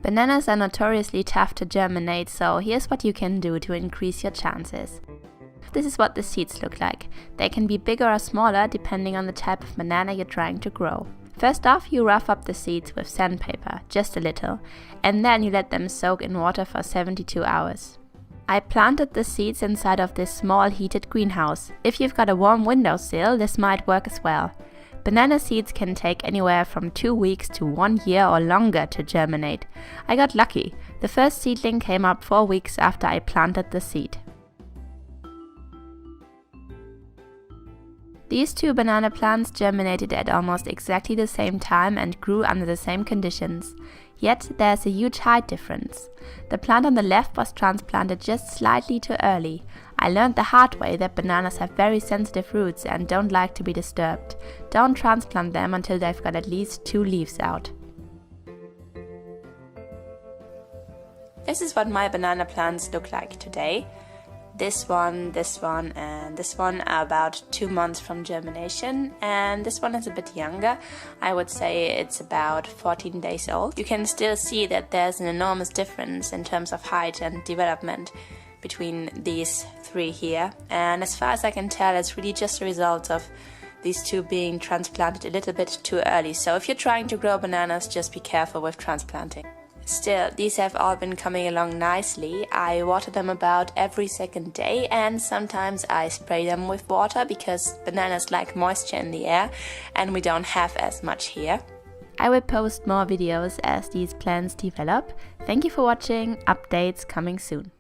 Bananas are notoriously tough to germinate, so here's what you can do to increase your chances. This is what the seeds look like. They can be bigger or smaller depending on the type of banana you're trying to grow. First off, you rough up the seeds with sandpaper, just a little, and then you let them soak in water for 72 hours. I planted the seeds inside of this small heated greenhouse. If you've got a warm windowsill, this might work as well. Banana seeds can take anywhere from 2 weeks to 1 year or longer to germinate. I got lucky. The first seedling came up 4 weeks after I planted the seed. These 2 banana plants germinated at almost exactly the same time and grew under the same conditions. Yet there's a huge height difference. The plant on the left was transplanted just slightly too early. I learned the hard way that bananas have very sensitive roots and don't like to be disturbed. Don't transplant them until they've got at least 2 leaves out. This is what my banana plants look like today. This one, and this one are about 2 months from germination, and this one is a bit younger. I would say it's about 14 days old. You can still see that there's an enormous difference in terms of height and development between these 3 here, and as far as I can tell, it's really just a result of these 2 being transplanted a little bit too early. So if you're trying to grow bananas, just be careful with transplanting. Still, these have all been coming along nicely. I water them about every second day, and sometimes I spray them with water because bananas like moisture in the air and we don't have as much here. I will post more videos as these plants develop. Thank you for watching. Updates coming soon.